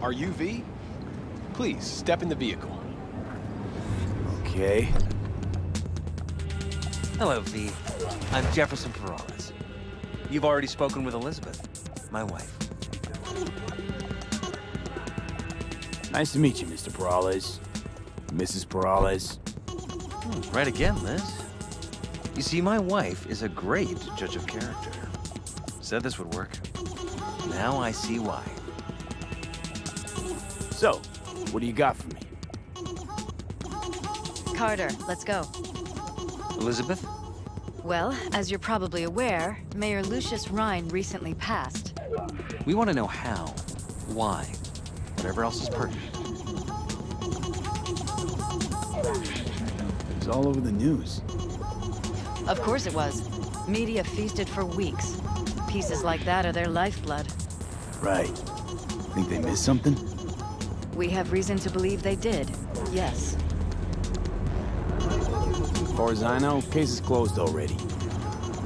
Are you V? Please, step in the vehicle. Okay. Hello, V. I'm Jefferson Peralez. You've already spoken with Elizabeth, my wife. Nice to meet you, Mr. Peralez. Mrs. Peralez. Right again, Liz. You see, my wife is a great judge of character. Said this would work. Now I see why. So, what do you got for me? Carter, let's go. Elizabeth? Well, as you're probably aware, Mayor Lucius Rhine recently passed. We want to know how, why, whatever else is pertinent. It's all over the news. Of course it was. Media feasted for weeks. Pieces like that are their lifeblood. Right. Think they missed something? We have reason to believe they did, yes. As far as I know, case is closed already.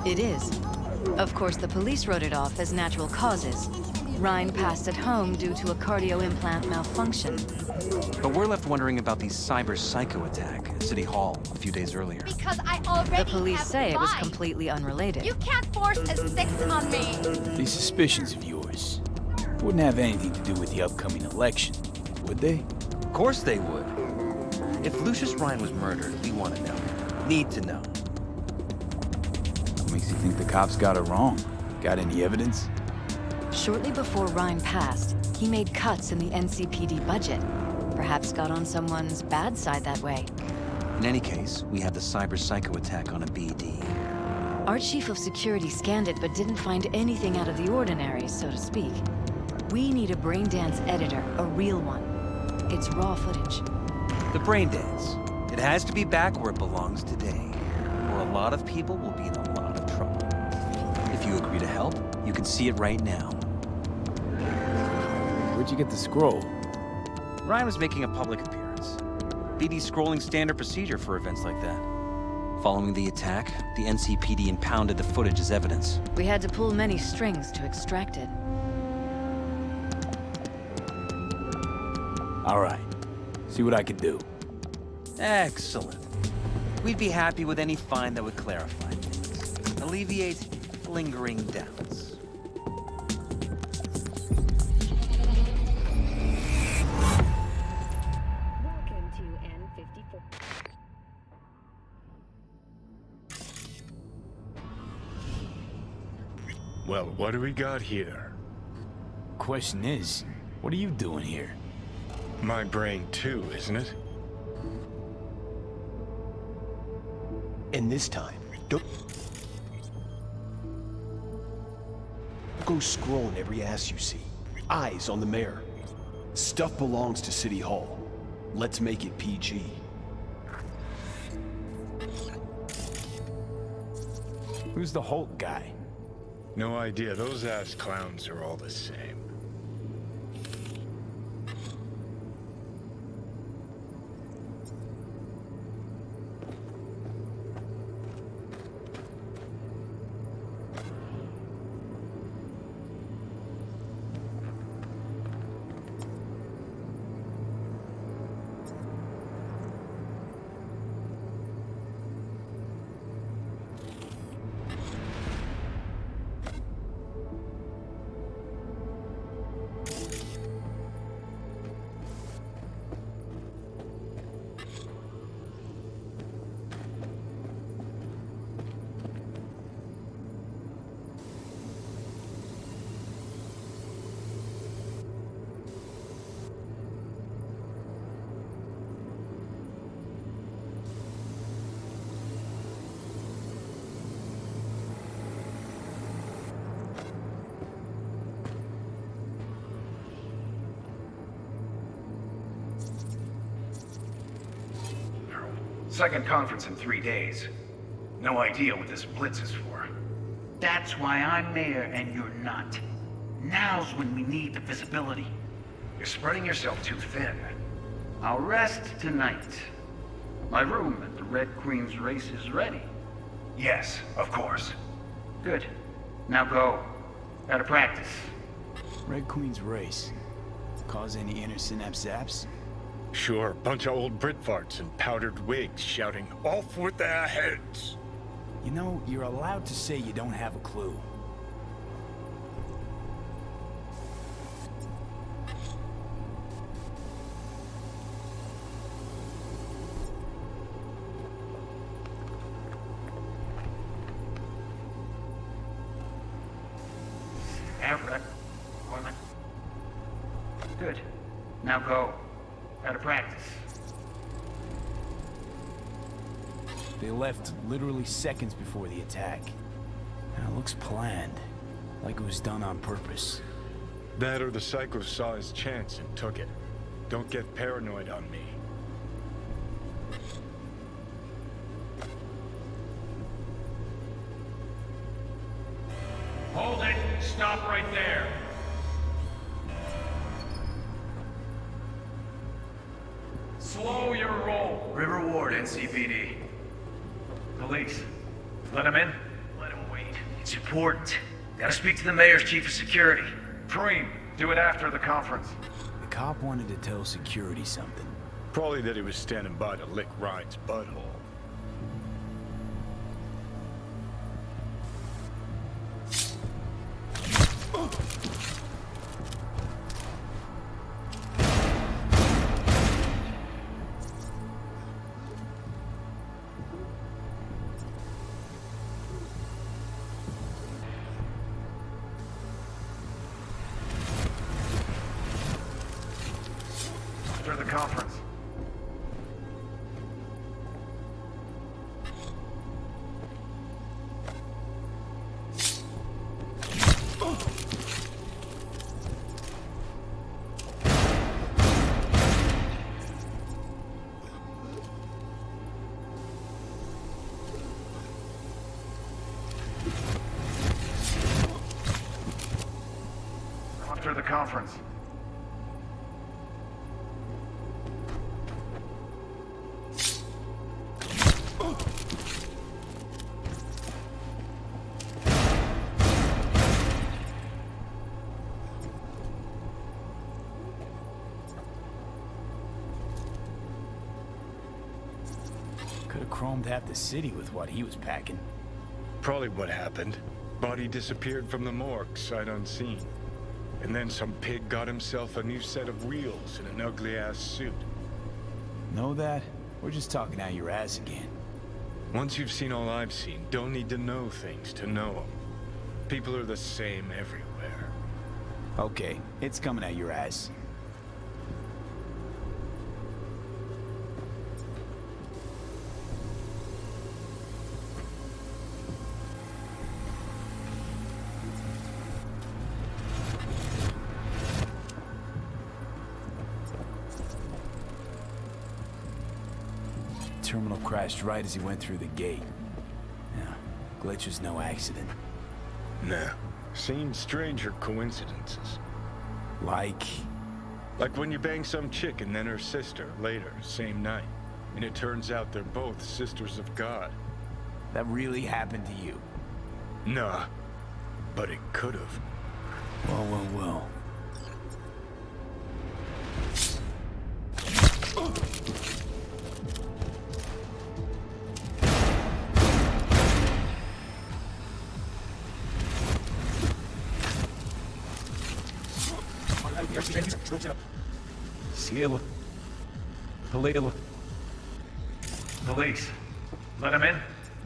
It is. Of course, the police wrote it off as natural causes. Rhine passed at home due to a cardio implant malfunction. But we're left wondering about the cyber psycho attack at City Hall a few days earlier. Because I already The police have say it was lied. completely unrelated. You can't force a 6 on me. These suspicions of yours wouldn't have anything to do with the upcoming election, would they? Of course they would. If Lucius Rhine was murdered, we want to know. Need to know. What makes you think the cops got it wrong? Got any evidence? Shortly before Rhine passed, he made cuts in the NCPD budget. Perhaps got on someone's bad side that way. In any case, we have the cyber psycho attack on a BD. Our chief of security scanned it but didn't find anything out of the ordinary, so to speak. We need a Braindance editor, a real one. It's raw footage. The Braindance. It has to be back where it belongs today, or a lot of people will be in a lot of trouble. If you agree to help, you can see it right now. Where'd you get the scroll? Ryan was making a public appearance. BD's scrolling standard procedure for events like that. Following the attack, the NCPD impounded the footage as evidence. We had to pull many strings to extract it. All right. See what I can do. Excellent. We'd be happy with any find that would clarify things, alleviate lingering doubts. Welcome to N54. Well, what do we got here? Question is, what are you doing here? My brain too, isn't it? And this time, don't go scrolling every ass you see. Eyes on the mayor. Stuff belongs to City Hall. Let's make it PG. Who's the Hulk guy? No idea. Those ass clowns are all the same. Second conference in 3 days. No idea what this blitz is for. That's why I'm mayor and you're not. Now's when we need the visibility. You're spreading yourself too thin. I'll rest tonight. My room at the Red Queen's race is ready. Yes, of course. Good. Now go. Gotta practice. Red Queen's race. Cause any inner synapse zaps? Sure, bunch of old Brit farts in powdered wigs shouting, "Off with their heads!" You know, you're allowed to say you don't have a clue. Everett. Good. Now go. Gotta practice. They left literally seconds before the attack. And it looks planned. Like it was done on purpose. That or the psycho saw his chance and took it. Don't get paranoid on me. Hold it! Stop right there! Slow your roll. River Ward, NCPD. Police. Let him in? Let him wait. It's important. Gotta speak to the mayor's chief of security. Preem, do it after the conference. The cop wanted to tell security something. Probably that he was standing by to lick Ryan's butthole. After the conference. After the conference. Could have chromed half the city with what he was packing. Probably what happened. Body disappeared from the morgue, sight unseen. And then some pig got himself a new set of wheels and an ugly-ass suit. Know that? We're just talking out your ass again. Once you've seen all I've seen, don't need to know things to know them. People are the same everywhere. Okay, it's coming out your ass. Terminal crashed right as he went through the gate. Yeah, glitch was no accident. Nah. Seen stranger coincidences. Like when you bang some chick and then her sister later, same night. And it turns out they're both sisters of God. that really happened to you? Nah, but it could've. Well. Police. Let him in?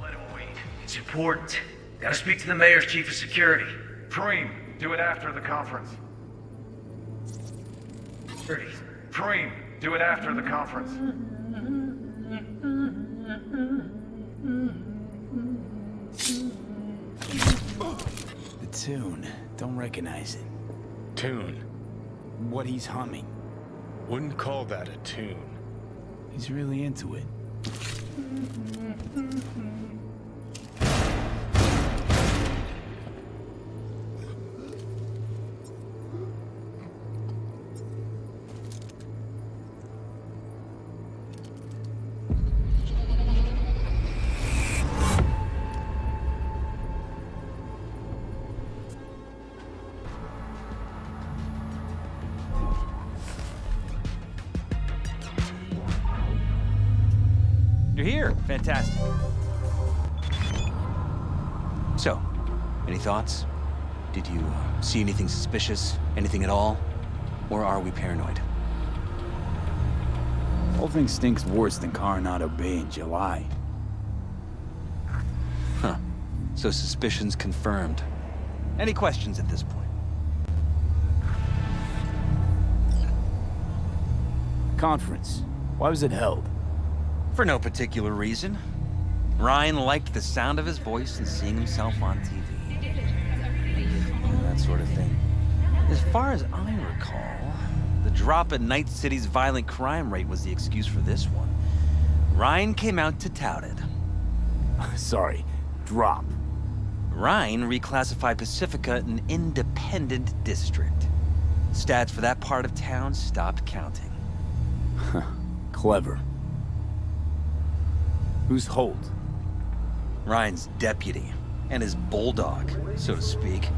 Let him wait. It's important. Gotta speak to the mayor's chief of security. Preem, do it after the conference. Preem, do it after the conference. The tune. Don't recognize it. Tune. What he's humming. Wouldn't call that a tune. He's really into it. You're here. Fantastic. So, any thoughts? Did you see anything suspicious? Anything at all? Or are we paranoid? Whole thing stinks worse than Coronado Bay in July. Huh. So suspicions confirmed. Any questions at this point? Conference. Why was it held? For no particular reason. Ryan liked the sound of his voice and seeing himself on TV. That sort of thing. As far as I recall, the drop in Night City's violent crime rate was the excuse for this one. Ryan came out to tout it. Sorry, drop. Ryan reclassified Pacifica an independent district. Stats for that part of town stopped counting. Clever. Who's Holt? Ryan's deputy, and his bulldog, so to speak.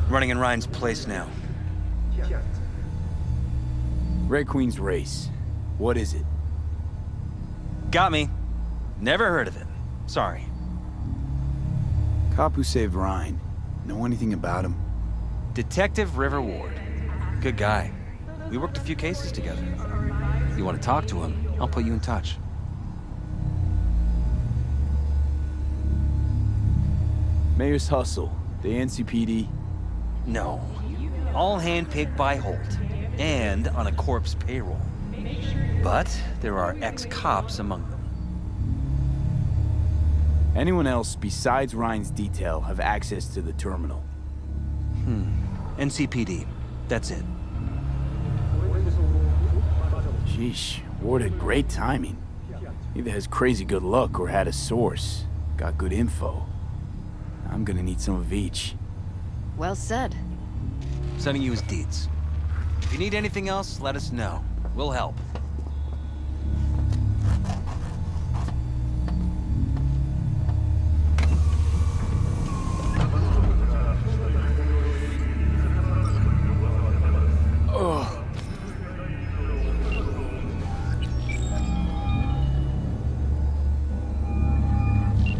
Running in Ryan's place now. Red Queen's race. What is it? Got me. Never heard of it. Sorry. Cop who saved Ryan. Know anything about him? Detective River Ward. Good guy. We worked a few cases together. You want to talk to him, I'll put you in touch. Mayor's hustle. The NCPD. No. All handpicked by Holt. And on a corpse payroll. But there are ex-cops among them. Anyone else besides Ryan's detail have access to the terminal? NCPD. That's it. Sheesh, Ward had great timing. Either has crazy good luck or had a source. Got good info. I'm gonna need some of each. Well said. Sending you his deeds. If you need anything else, let us know. We'll help.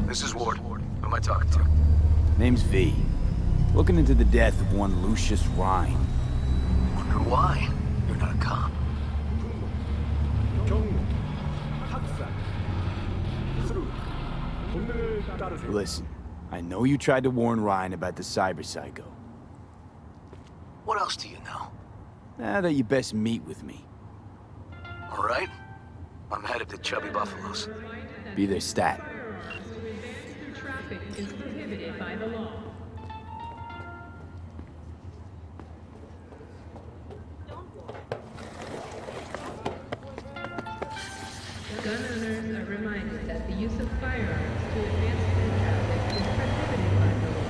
This is Ward. Who am I talking to? Name's V. Looking into the death of one Lucius Ryan. Wonder why? You're not a cop. Listen, I know you tried to warn Ryan about the cyber psycho. What else do you know? Now that you best meet with me. All right. I'm headed to Chubby Buffalo's. Be their stat. Traffic is prohibited by the law. Gun owners are reminded that the use of firearms to advance through traffic is prohibited by the law.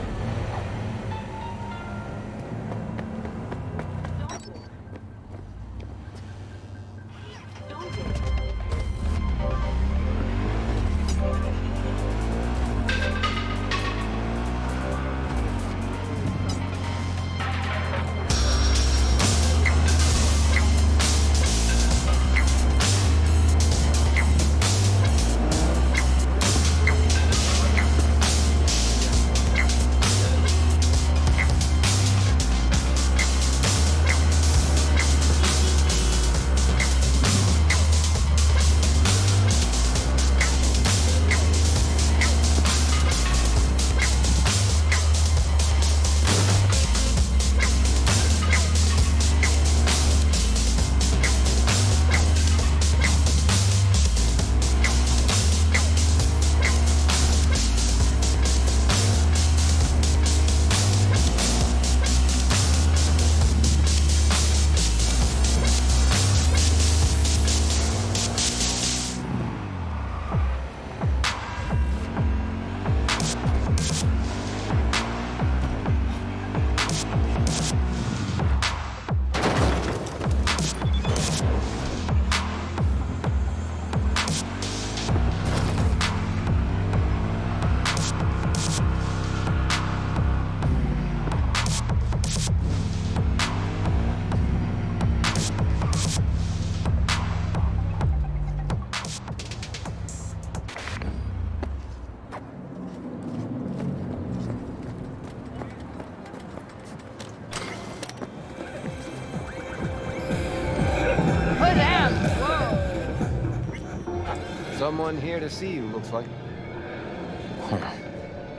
someone here to see you, looks like.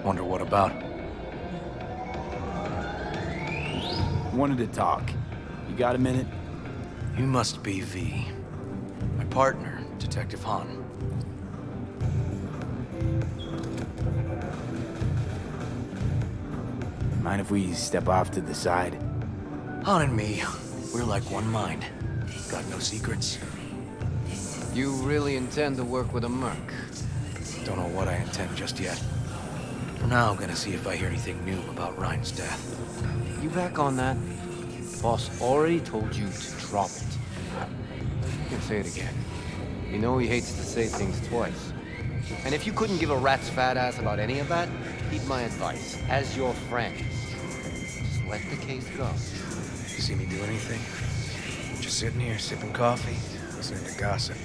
Wonder what about? Wanted to talk. You got a minute? You must be V. My partner, Detective Han. Mind if we step off to the side? Han and me, we're like one mind. Got no secrets. You really intend to work with a merc? Don't know what I intend just yet. For now, I'm gonna see if I hear anything new about Ryan's death. You back on that? Boss already told you to drop it. You can say it again. You know he hates to say things twice. And if you couldn't give a rat's fat ass about any of that, heed my advice. As your friend, just let the case go. You see me do anything? Just sitting here, sipping coffee, listening to gossip.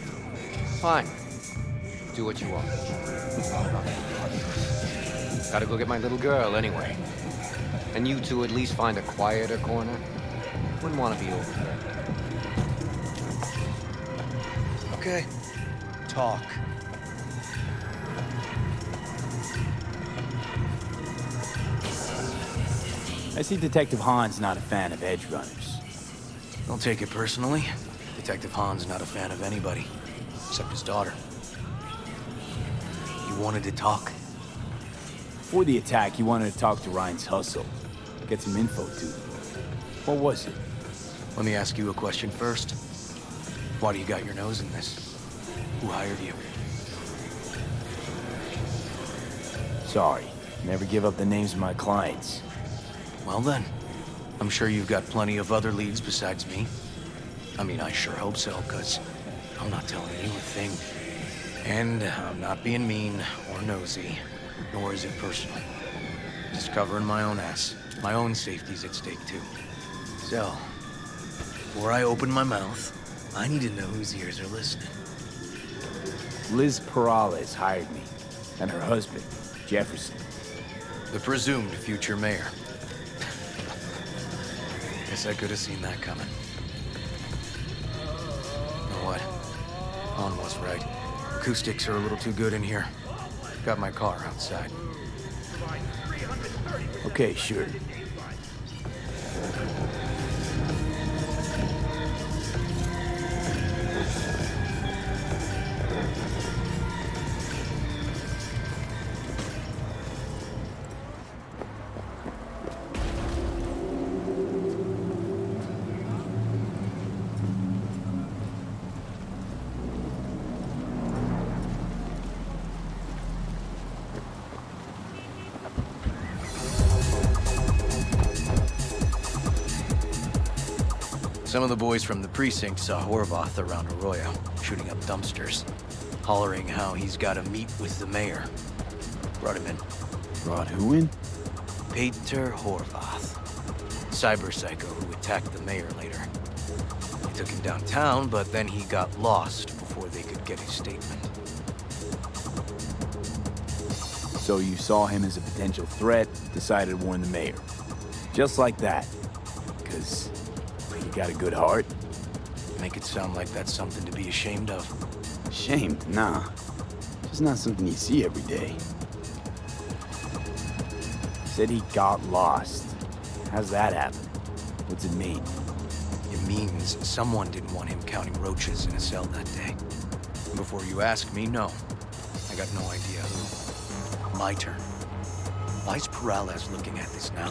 Fine. Do what you want. Gotta go get my little girl anyway. And you two at least find a quieter corner. Wouldn't want to be over there. Okay. Talk. I see Detective Han's not a fan of edge runners. Don't take it personally. Detective Han's not a fan of anybody, except his daughter. You wanted to talk? Before the attack, he wanted to talk to Ryan's hustle. Get some info, too. What was it? Let me ask you a question first. Why do you got your nose in this? Who hired you? Sorry. Never give up the names of my clients. Well then, I'm sure you've got plenty of other leads besides me. I mean, I sure hope so, because I'm not telling you a thing. And I'm not being mean or nosy, nor is it personal. Just covering my own ass. My own safety's at stake, too. So, before I open my mouth, I need to know whose ears are listening. Liz Perales hired me, and her husband, Jefferson. The presumed future mayor. Guess I could have seen that coming. You know what? Han was right. Acoustics are a little too good in here. Got my car outside. Okay, sure. Some of the boys from the precinct saw Horvath around Arroyo, shooting up dumpsters, hollering how he's got to meet with the mayor. Brought him in. Brought who in? Peter Horvath. Cyber psycho who attacked the mayor later. They took him downtown, but then he got lost before they could get his statement. So you saw him as a potential threat, decided to warn the mayor. Just like that. Because you got a good heart. Make it sound like that's something to be ashamed of. Ashamed? Nah. Just not something you see every day. Said he got lost. How's that happen? What's it mean? It means someone didn't want him counting roaches in a cell that day. Before you ask me, no. I got no idea who. My turn. Why's Perales looking at this now?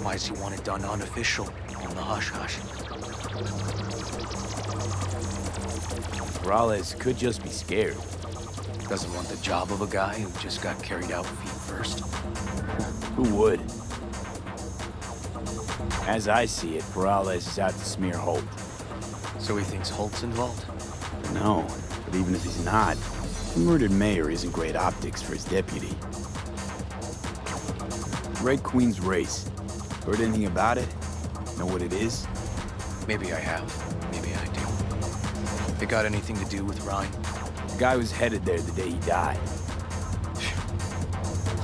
Why does he want it done unofficial, on the hush-hush? Perales could just be scared. Doesn't want the job of a guy who just got carried out feet first. Who would? As I see it, Perales is out to smear Holt. So he thinks Holt's involved? No, but even if he's not, the murdered mayor isn't great optics for his deputy. Red Queen's race. Heard anything about it? Know what it is? Maybe I have. Maybe I do. It got anything to do with Ryan? The guy was headed there the day he died.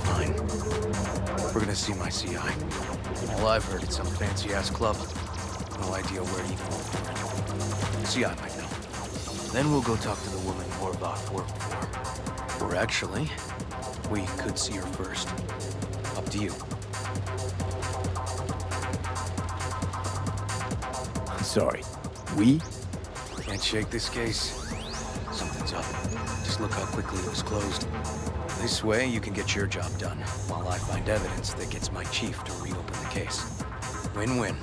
Fine. We're gonna see my CI. All I've heard is some fancy-ass club. No idea where he even went for it. CI might know. Then we'll go talk to the woman Horvath worked for. Or actually, we could see her first. Up to you. Sorry. We? Can't shake this case. Something's up. Just look how quickly it was closed. This way, you can get your job done, while I find evidence that gets my chief to reopen the case. Win-win.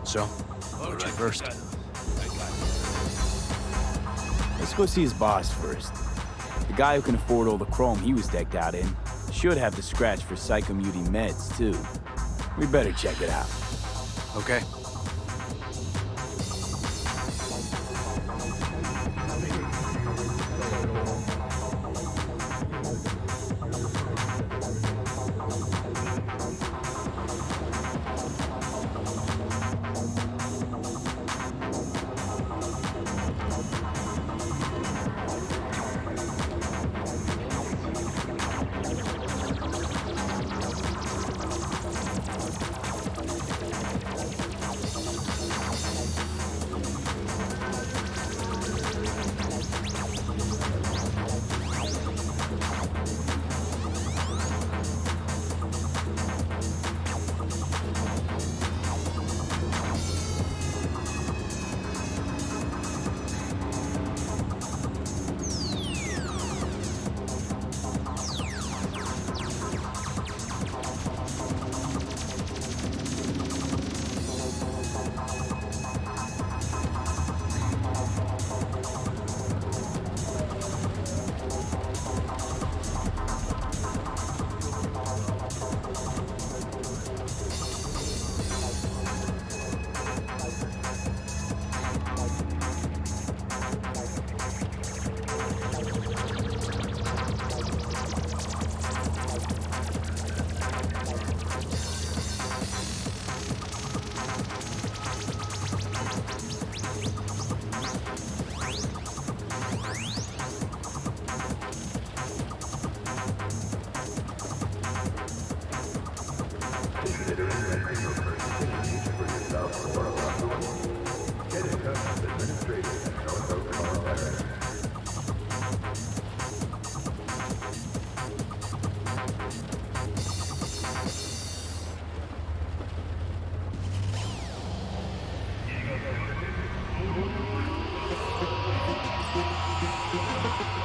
So, what's your first? Let's go see his boss first. The guy who can afford all the chrome he was decked out in should have the scratch for psychomuting meds, too. We better check it out. Okay.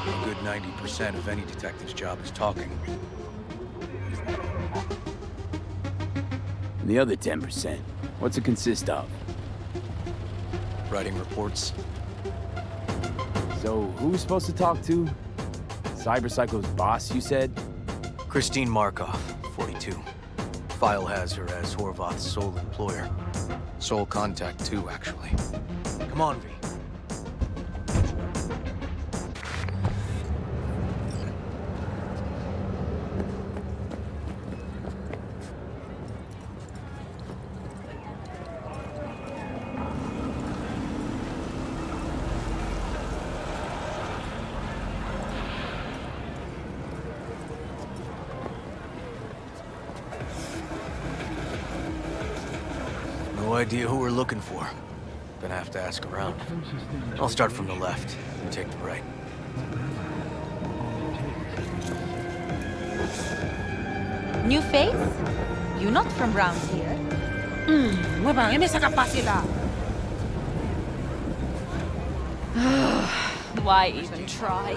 A good 90% of any detective's job is talking. And the other 10%, what's it consist of? Writing reports. So, who we supposed to talk to? Cyberpsycho's boss, you said? Christine Markov, 42. File has her as Horvath's sole employer. Sole contact, too, actually. Come on, V. No idea who we're looking for. Gonna have to ask around. I'll start from the left. You take the right. New face? You're not from round here. Why even try?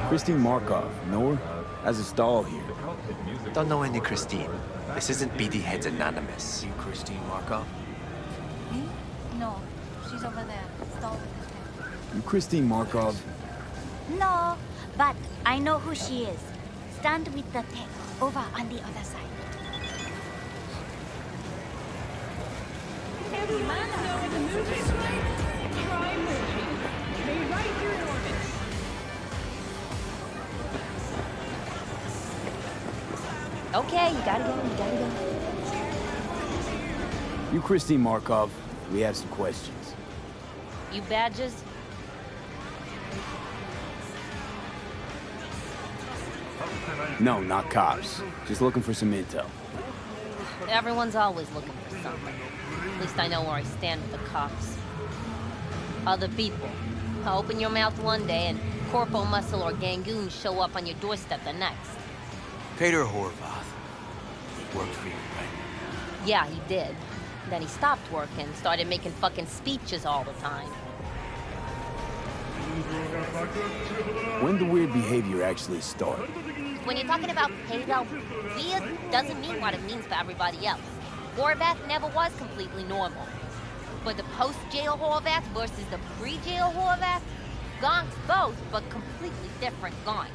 Christine Markov, know her? Has a stall here. Don't know any Christine. This isn't BD Heads Anonymous. You Christine Markov? Me? No, she's over there. Stall with the tent. You Christine Markov? No, but I know who she is. Stand with the tech over on the other side. Okay, you gotta go, you gotta go. You Christine Markov, we have some questions. You badges? No, not cops. Just looking for some intel. Everyone's always looking for something. At least I know where I stand with the cops. Other people. Open your mouth one day and Corpo Muscle or Gangoon show up on your doorstep the next. Peter Horvath worked for you, right? Yeah, he did. Then he stopped working, started making fucking speeches all the time. When did weird behavior actually start? When you're talking about Pedro, weird doesn't mean what it means for everybody else. Horvath never was completely normal. But the post-jail Horvath versus the pre-jail Horvath, gonks both, but completely different gonks.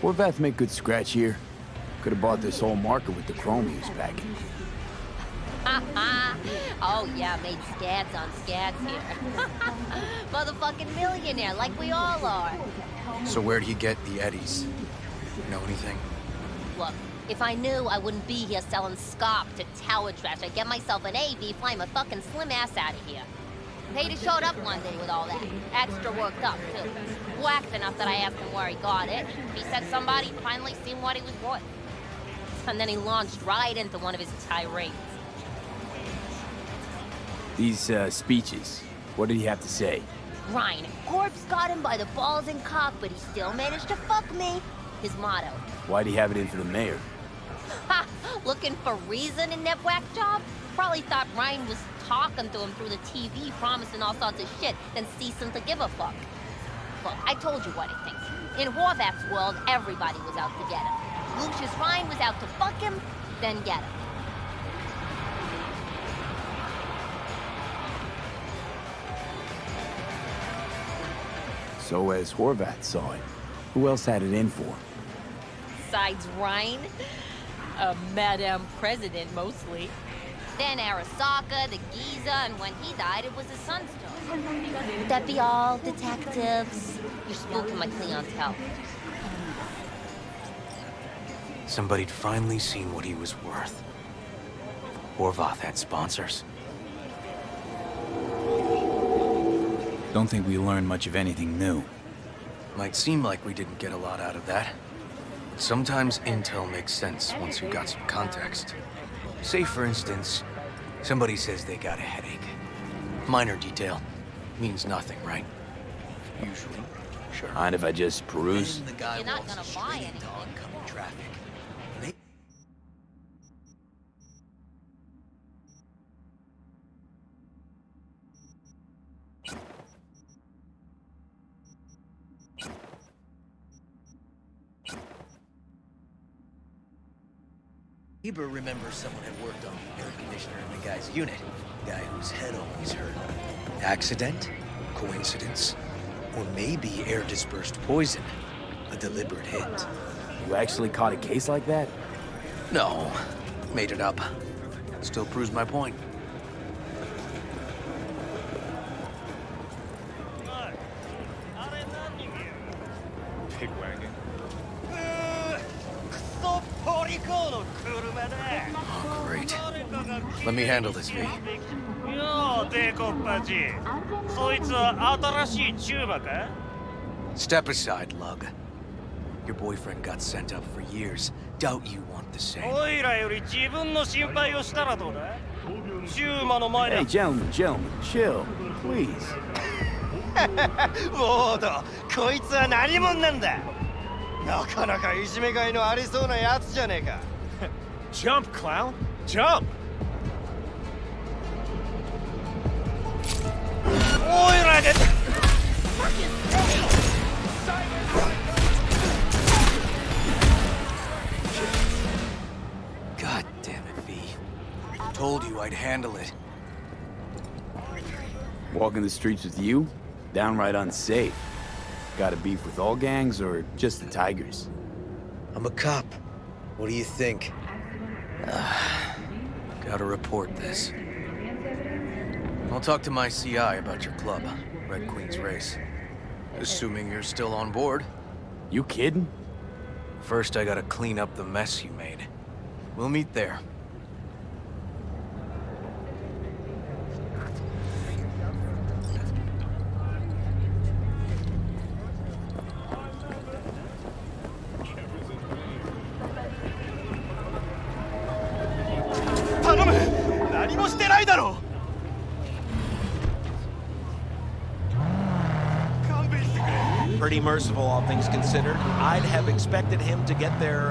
Horvath make good scratch here. Could have bought this whole market with the chrome he was packing. Oh yeah, made scads on scads here. Motherfucking millionaire, like we all are. So where'd he get the eddies? Know anything? Look, if I knew, I wouldn't be here selling scop to tower trash. I'd get myself an AV, fly my fucking slim ass out of here. Peter showed up one day with all that. Extra worked up, too. Whacked enough that I asked him where he got it. He said somebody'd finally seen what he was worth. And then he launched right into one of his tirades. These, speeches, what did he have to say? Ryan, Corpse got him by the balls and cock, but he still managed to fuck me. His motto. Why'd he have it in for the mayor? Ha! Looking for reason in that whack job? Probably thought Ryan was talking to him through the TV, promising all sorts of shit, then ceasing to give a fuck. Look, I told you what I think. In Horvath's world, everybody was out to get him. Lucius Ryan was out to fuck him, then get him. So as Horvath saw it, who else had it in for? Besides Ryan? A Madame President, mostly. Then Arasaka, the Giza, and when he died, it was his son's turn. Would that be all, detectives? You're spooking my clientele. Somebody'd finally seen what he was worth. Horvath had sponsors. Don't think we learned much of anything new. Might seem like we didn't get a lot out of that. But sometimes intel makes sense once you got some context. Say, for instance, somebody says they got a headache. Minor detail. Means nothing, right? Usually. Sure. Mind if I just peruse? You're not gonna buy anything. Oncoming traffic. Heber remembers someone had worked on the air conditioner in the guy's unit. Guy whose head always hurt. Accident? Coincidence? Or maybe air-dispersed poison. A deliberate hit. You actually caught a case like that? No. Made it up. Still proves my point. Pig wagon. Oh, great. Let me handle this, V. Step aside, Lug. Your boyfriend got sent up for years. Doubt you want the same. Hey, gentlemen, chill, please. モード、こいつは何者なんだ。なかなかいじめがいのありそうなやつじゃねえか。Jump, clown! Jump! おいらで。God damn it, V. Told you I'd handle it. Walking the streets with you? Downright unsafe. Got a beef with all gangs or just the Tigers? I'm a cop. What do you think? Gotta report this. I'll talk to my CI about your club, Red Queen's Race. Assuming you're still on board. You kidding? First, I gotta clean up the mess you made. We'll meet there. pretty merciful, all things considered. I'd have expected him to get their,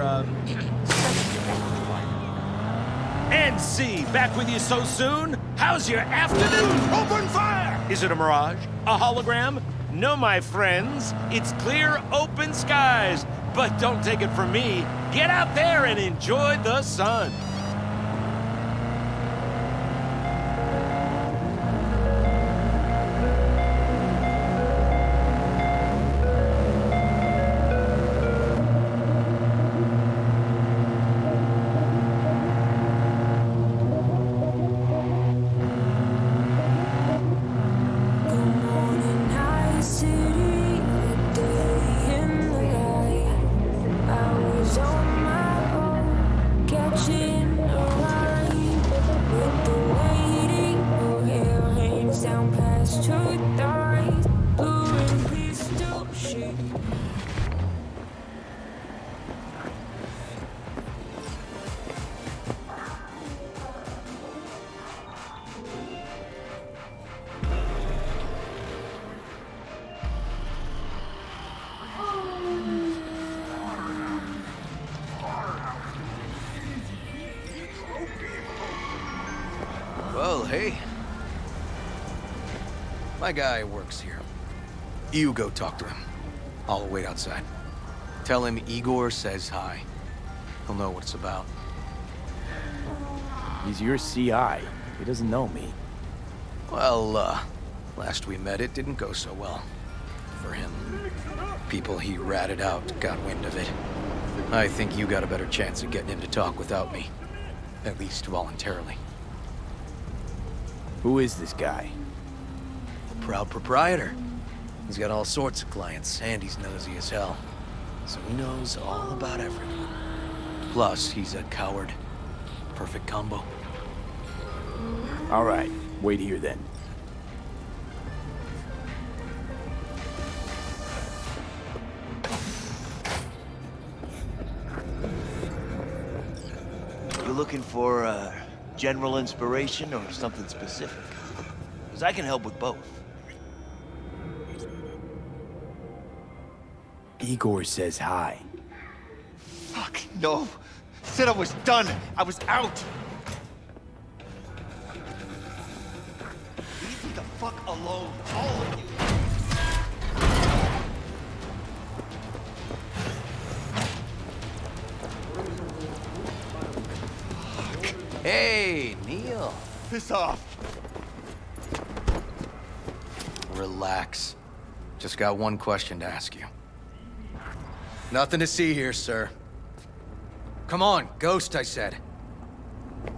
NC, back with you so soon? How's your afternoon? Open fire! Is it a mirage? A hologram? No, my friends. It's clear, open skies. But don't take it from me. Get out there and enjoy the sun. Well, hey. My guy works here. You go talk to him. I'll wait outside. Tell him Igor says hi. He'll know what it's about. He's your CI. He doesn't know me. Well, last we met, it didn't go so well. For him. People he ratted out got wind of it. I think you got a better chance of getting him to talk without me. At least voluntarily. Who is this guy? The proud proprietor. He's got all sorts of clients, and he's nosy as hell. So he knows all about everyone. Plus, he's a coward. Perfect combo. All right, wait here then. You looking for, general inspiration or something specific? Because I can help with both. Igor says hi. Fuck, no. Said I was done. I was out. Leave me the fuck alone, all of you. Hey, Neil. Piss off. Relax. Just got one question to ask you. Nothing to see here, sir. Come on, ghost, I said.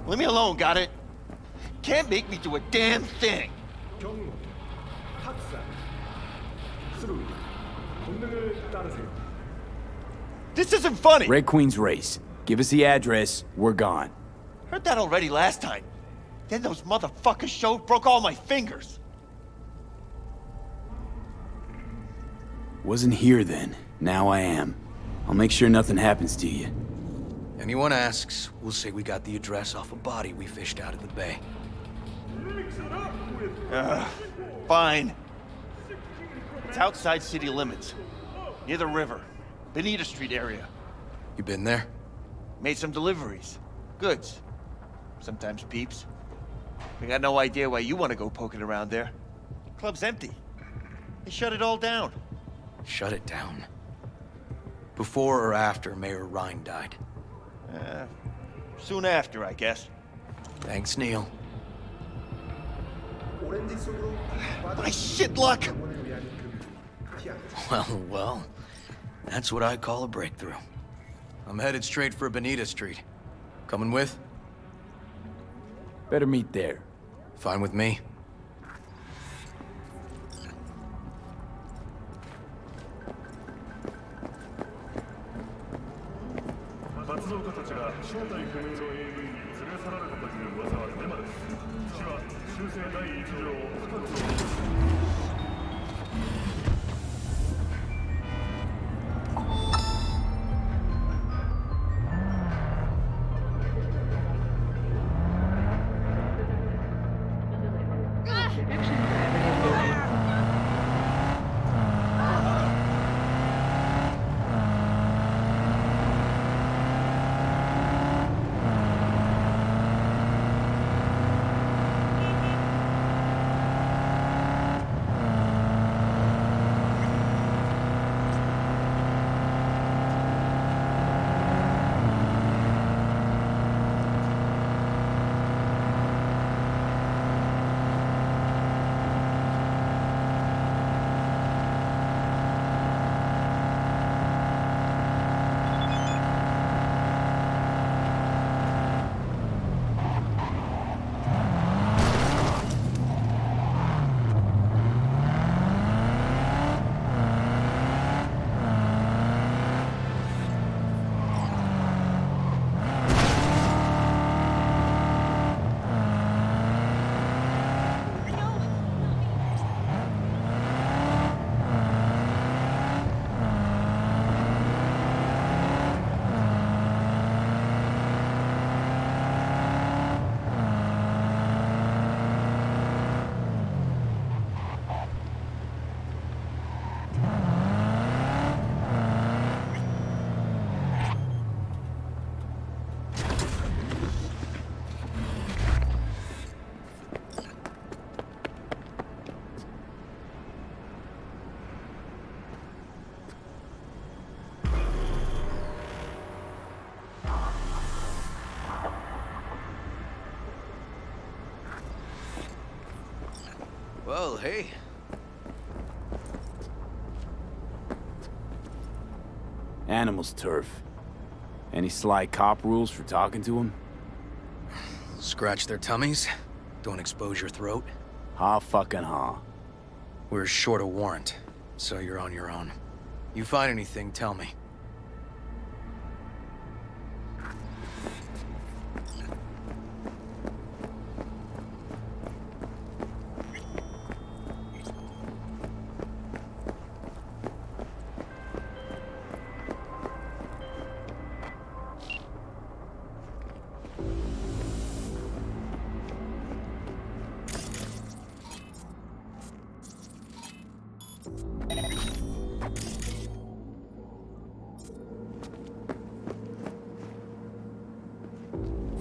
Leave me alone, got it? Can't make me do a damn thing. This isn't funny. Red Queen's race. Give us the address, we're gone. Heard that already last time. Then those motherfuckers showed, broke all my fingers. Wasn't here then. Now I am. I'll make sure nothing happens to you. Anyone asks, we'll say we got the address off a body we fished out of the bay. Fine. It's outside city limits. Near the river. Benita Street area. You been there? Made some deliveries. Goods. Sometimes peeps. We got no idea why you want to go poking around there. Club's empty. They shut it all down. Shut it down? Before or after Mayor Rhine died? Soon after, I guess. Thanks, Neil. My shit luck! Well, that's what I call a breakthrough. I'm headed straight for Benita Street. Coming with? Better meet there. Fine with me. Well, hey. Animals turf. Any sly cop rules for talking to him? Scratch their tummies. Don't expose your throat. Ha fucking ha. We're short a warrant, so you're on your own. You find anything, tell me.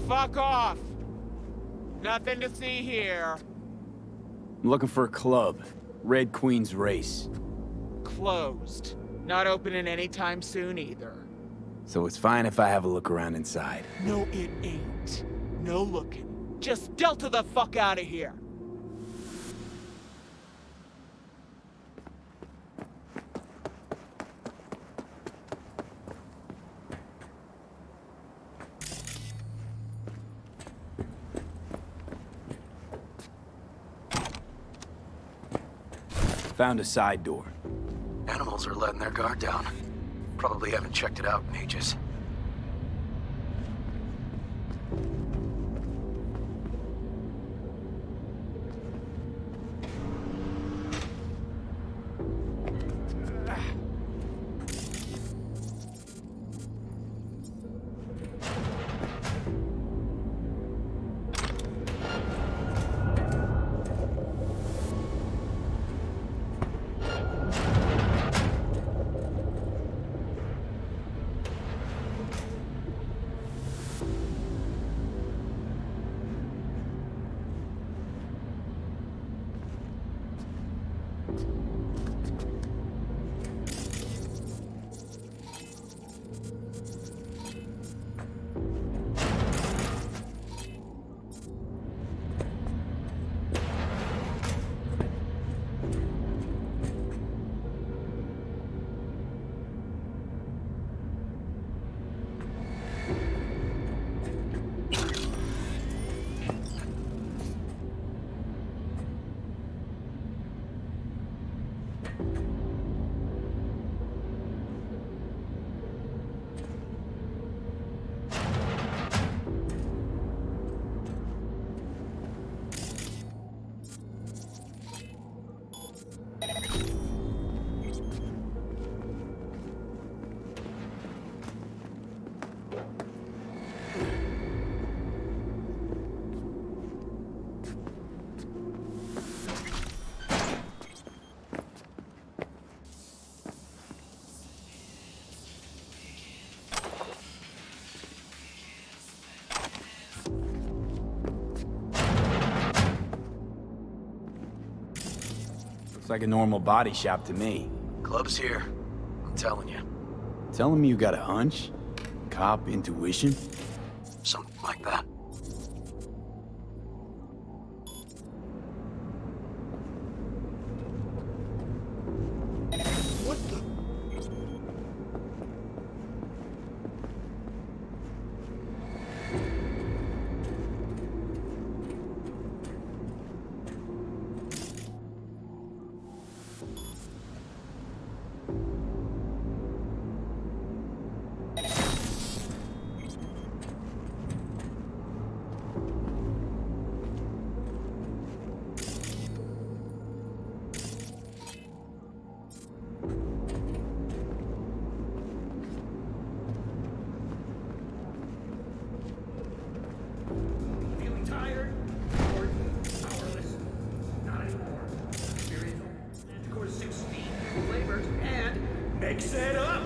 Fuck off! Nothing to see here. I'm looking for a club. Red Queen's Race. Closed. Not opening anytime soon either. So it's fine if I have a look around inside. No, it ain't. No looking. Just Delta the fuck out of here. Found a side door. Animals are letting their guard down. Probably haven't checked it out in ages. Looks like a normal body shop to me. Club's here. I'm telling you. Telling me you got a hunch? Cop intuition? Something like that. Mix it up!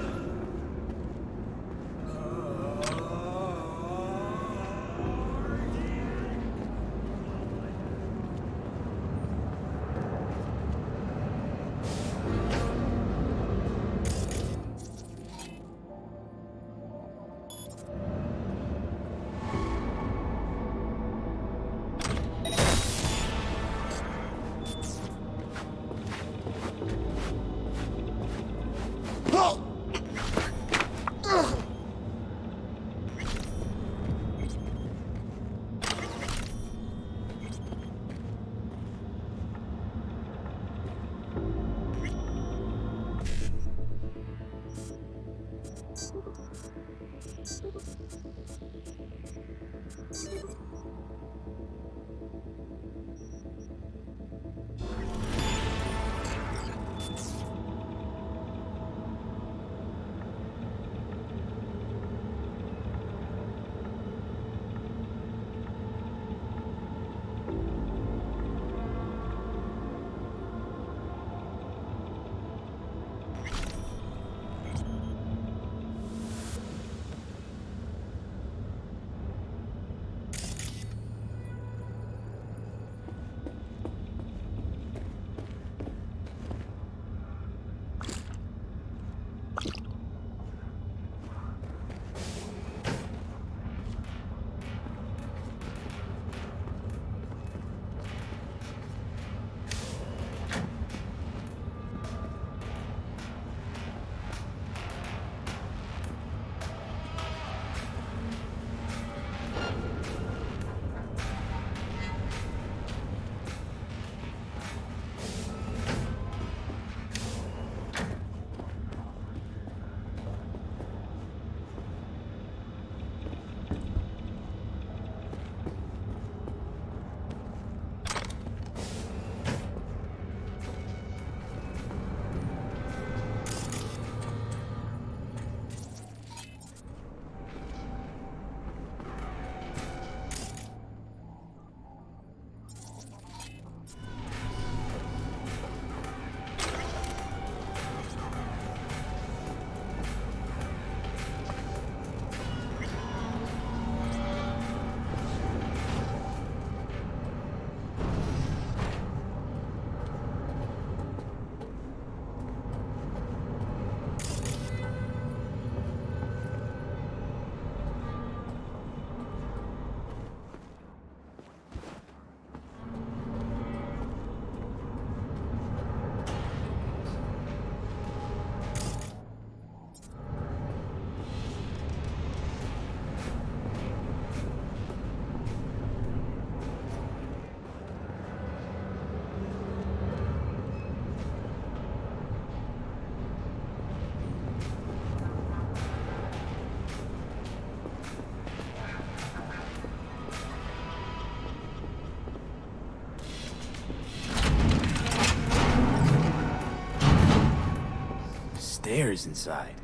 stairs inside.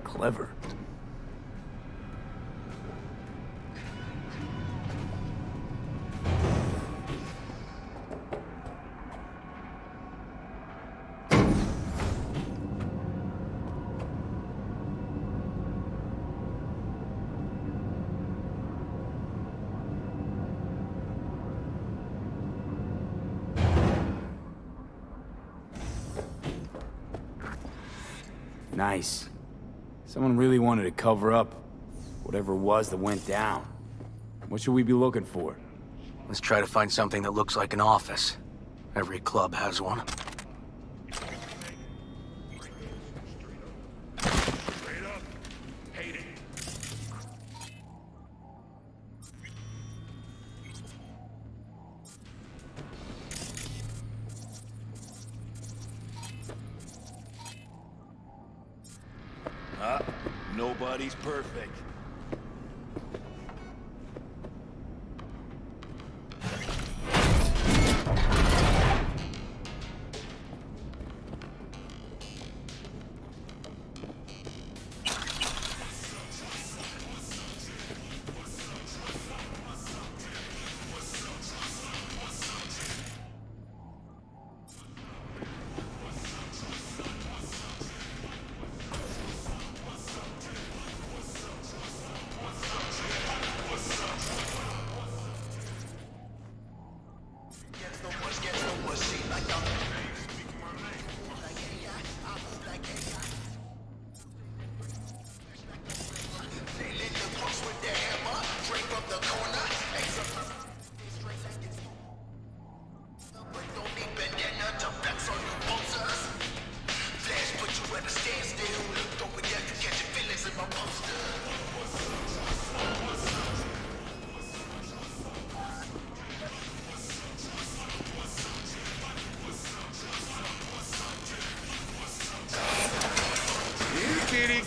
Clever. Nice. Someone really wanted to cover up whatever it was that went down. What should we be looking for? Let's try to find something that looks like an office. Every club has one. Nobody's perfect.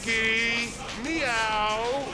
Kitty, meow.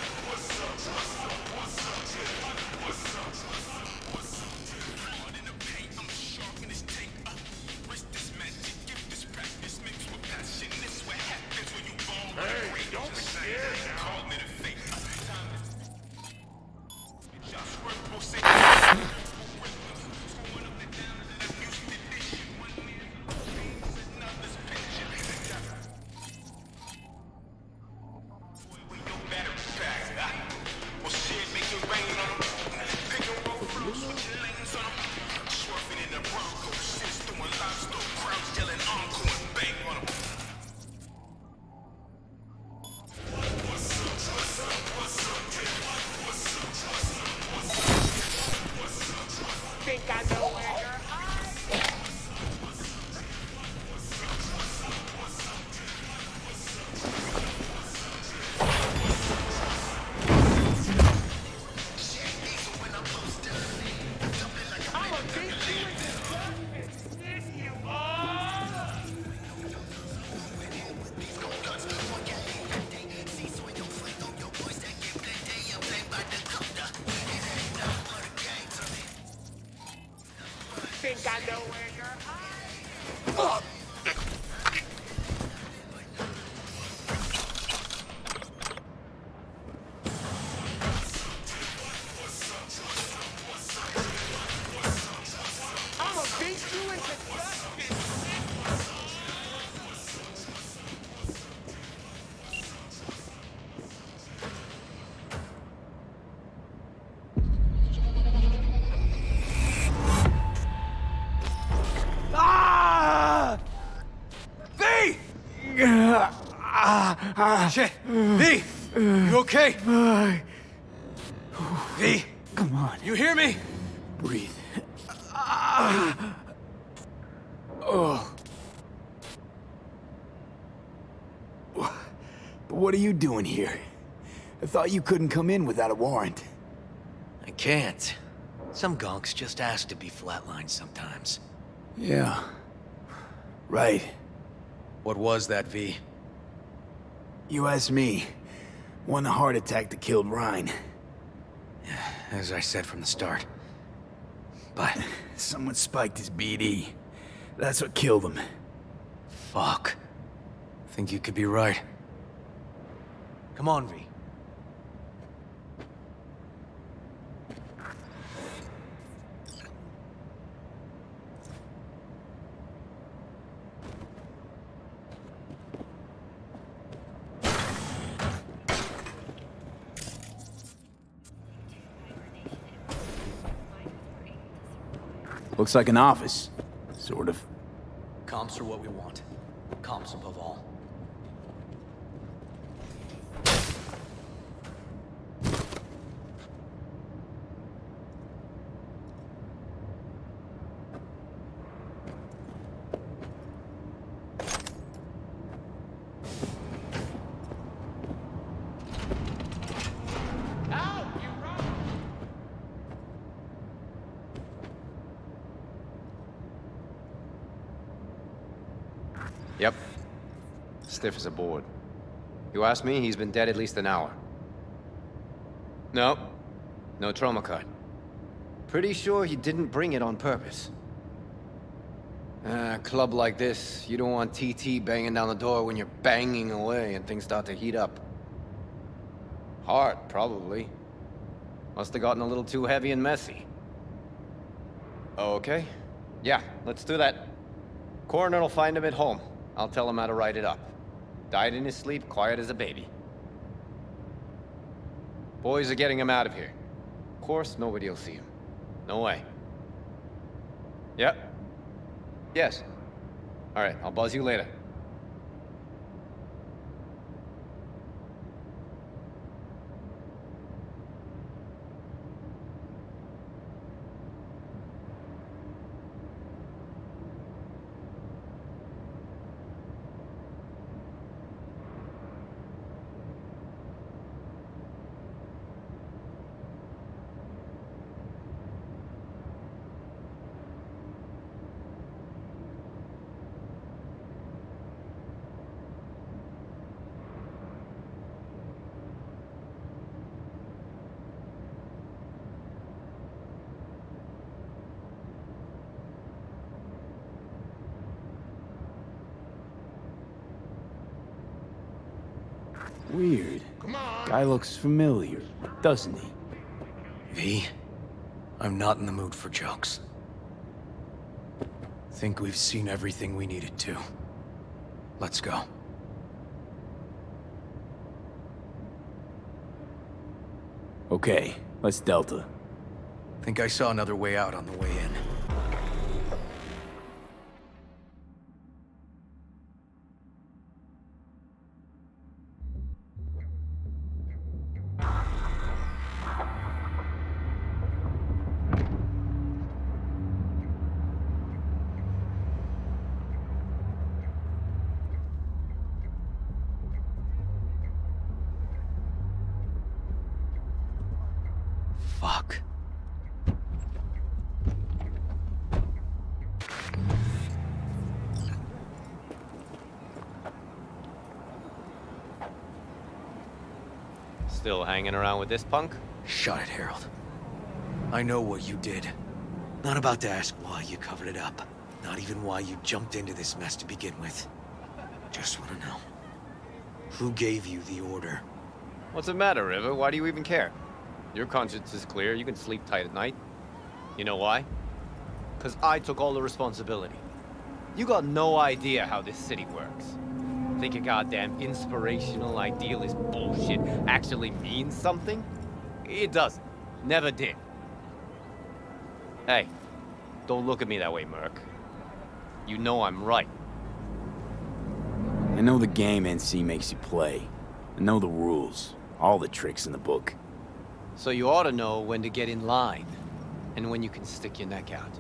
Shit! V! You okay? V! Come on. You hear me? Breathe. Oh. But what are you doing here? I thought you couldn't come in without a warrant. I can't. Some gonks just ask to be flatlined sometimes. Yeah. Right. What was that, V? You asked me. One heart attack that killed Ryan. As I said from the start. But... someone spiked his BD. That's what killed him. Fuck. think you could be right. Come on, V. Looks like an office. Sort of. Comps are what we want. Comps above all. Yep. Stiff as a board. You ask me, he's been dead at least an hour. No. No trauma card. Pretty sure he didn't bring it on purpose. A club like this, you don't want TT banging down the door when you're banging away and things start to heat up. Heart, probably. Must have gotten a little too heavy and messy. Okay. Yeah, let's do that. Coroner will find him at home. I'll tell him how to write it up. Died in his sleep, quiet as a baby. Boys are getting him out of here. Of course, nobody will see him. No way. Yep. Yes. All right, I'll buzz you later. Weird. Guy looks familiar, doesn't he? V, I'm not in the mood for jokes. Think we've seen everything we needed to. Let's go. Okay, let's Delta. Think I saw another way out on the way in. Fuck. Still hanging around with this punk? Shut it, Harold. I know what you did. Not about to ask why you covered it up. Not even why you jumped into this mess to begin with. Just want to know. Who gave you the order? What's the matter, River? Why do you even care? Your conscience is clear, you can sleep tight at night. You know why? Because I took all the responsibility. You got no idea how this city works. Think your goddamn inspirational, idealist bullshit actually means something? It doesn't. Never did. Hey, don't look at me that way, Merc. You know I'm right. I know the game NC makes you play. I know the rules. All the tricks in the book. So you ought to know when to get in line, and when you can stick your neck out.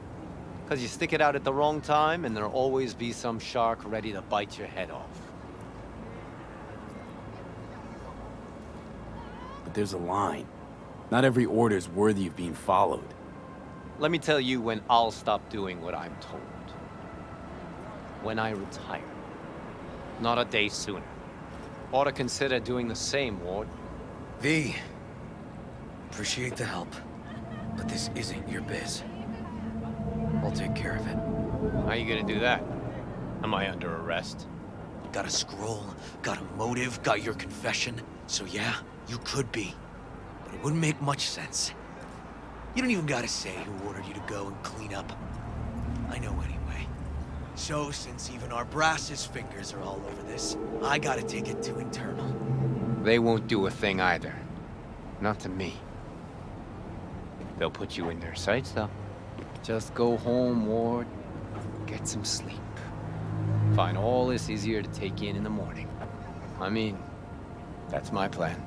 Because you stick it out at the wrong time, and there'll always be some shark ready to bite your head off. But there's a line. Not every order's worthy of being followed. Let me tell you when I'll stop doing what I'm told. When I retire. Not a day sooner. Ought to consider doing the same, Ward. V. Appreciate the help, but this isn't your biz. I'll take care of it. How are you gonna do that? Am I under arrest? Got a scroll, got a motive, got your confession. So yeah, you could be. But it wouldn't make much sense. You don't even gotta say who ordered you to go and clean up. I know anyway. So, since even our brass's fingers are all over this, I gotta take it to internal. They won't do a thing either. Not to me. They'll put you in their sights, though. Just go home, Ward. Get some sleep. Find all this easier to take in the morning. I mean, that's my plan.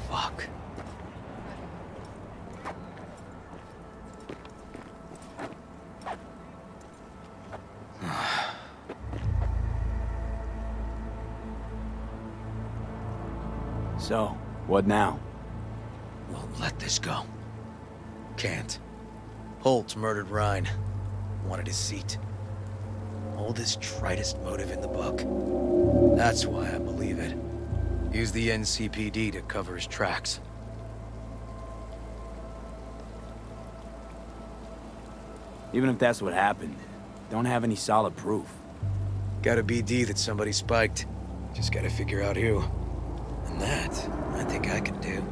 Fuck. So, what now? Won't let this go. Can't. Holt murdered Ryan. Wanted his seat. Oldest, tritest motive in the book. That's why I believe it. Use the NCPD to cover his tracks. Even if that's what happened, don't have any solid proof. Got a BD that somebody spiked. Just gotta figure out who. And that, I think I can do.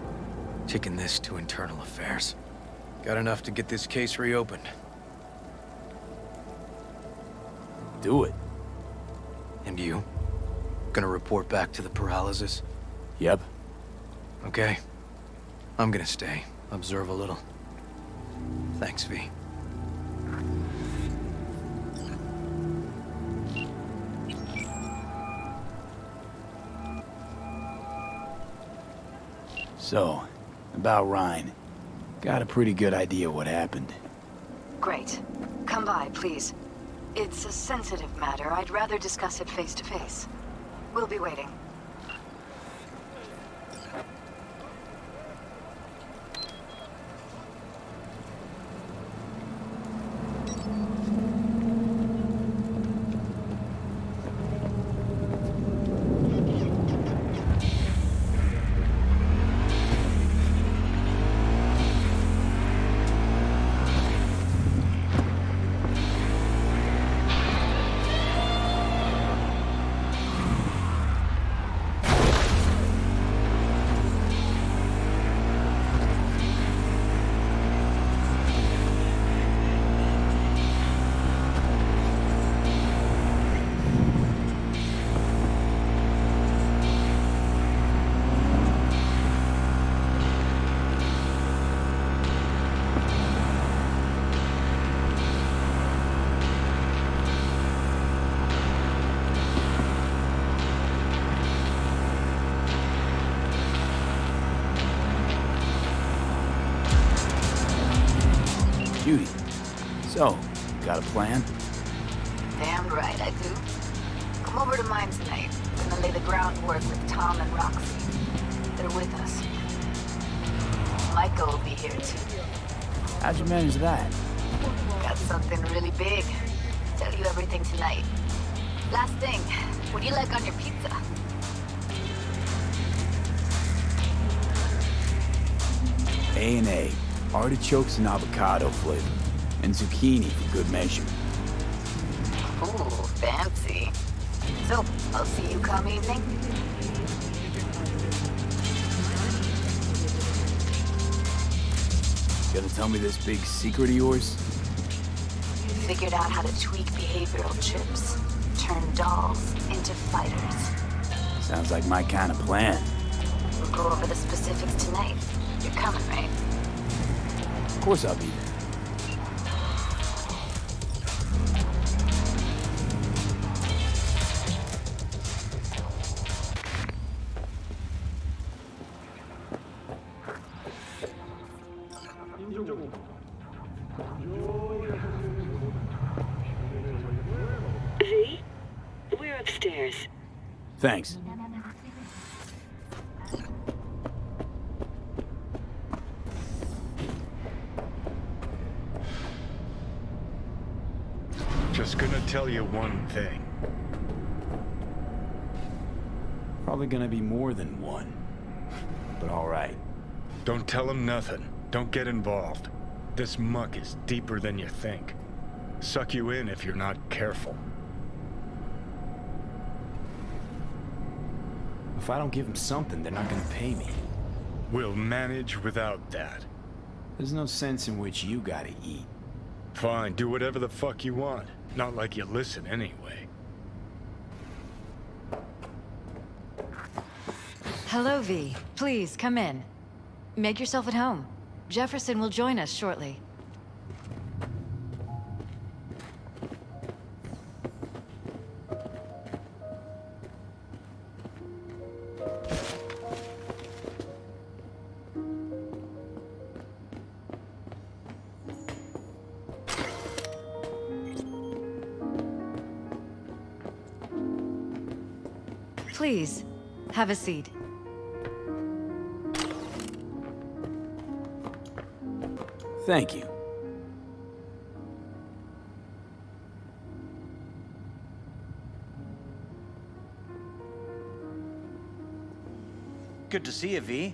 Taking this to internal affairs. Got enough to get this case reopened. Do it. And you? Gonna report back to the paralysis? Yep. Okay. I'm gonna stay. Observe a little. Thanks, V. So, about Ryan. Got a pretty good idea what happened. Great. Come by, please. It's a sensitive matter. I'd rather discuss it face to face. We'll be waiting. Judy. So, got a plan? Damn right I do. Come over to mine tonight. We're gonna lay the groundwork with Tom and Roxy. They're with us. Micah will be here too. How'd you manage that? Got something really big. Tell you everything tonight. Last thing, what do you like on your pizza? A&A. Artichokes and avocado flavor. And zucchini for good measure. Ooh, fancy. So, I'll see you come evening. Gonna tell me this big secret of yours? Figured out how to tweak behavioral chips. Turn dolls into fighters. Sounds like my kind of plan. We'll go over the specifics tonight. You're coming, right? Of course I'll be there. V? We're upstairs. Thanks. Just gonna tell you one thing. Probably gonna be more than one. But all right. Don't tell him nothing. Don't get involved. This muck is deeper than you think. Suck you in if you're not careful. If I don't give them something, they're not gonna pay me. We'll manage without that. There's no sense in which you gotta eat. Fine, do whatever the fuck you want. Not like you listen anyway. Hello, V. Please, come in. Make yourself at home. Jefferson will join us shortly. Please, have a seat. Thank you. Good to see you, V.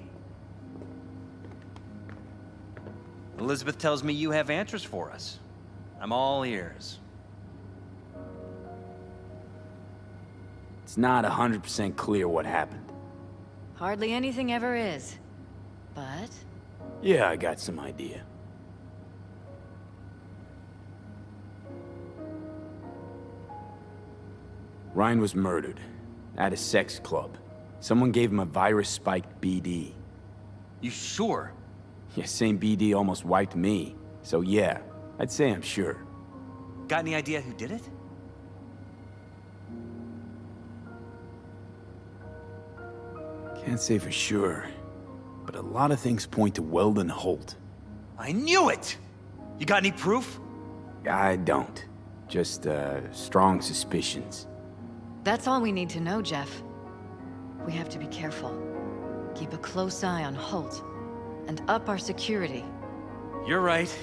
Elizabeth tells me you have answers for us. I'm all ears. It's not 100% clear what happened. Hardly anything ever is. But... Yeah, I got some idea. Ryan was murdered. At a sex club. Someone gave him a virus-spiked BD. You sure? Yeah, same BD almost wiped me. So yeah, I'd say I'm sure. Got any idea who did it? Can't say for sure, but a lot of things point to Weldon Holt. I knew it! You got any proof? I don't. Just, strong suspicions. that's all we need to know, Jeff. We have to be careful. Keep a close eye on Holt, and up our security. You're right.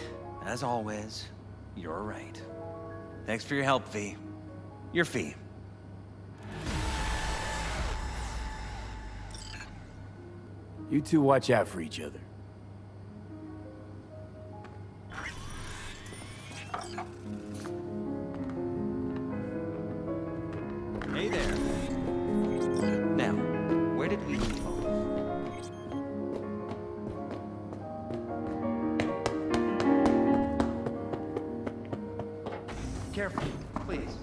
As always, you're right. Thanks for your help, V. Your fee. You two watch out for each other. Hey there. Now, where did we leave off? Careful, please.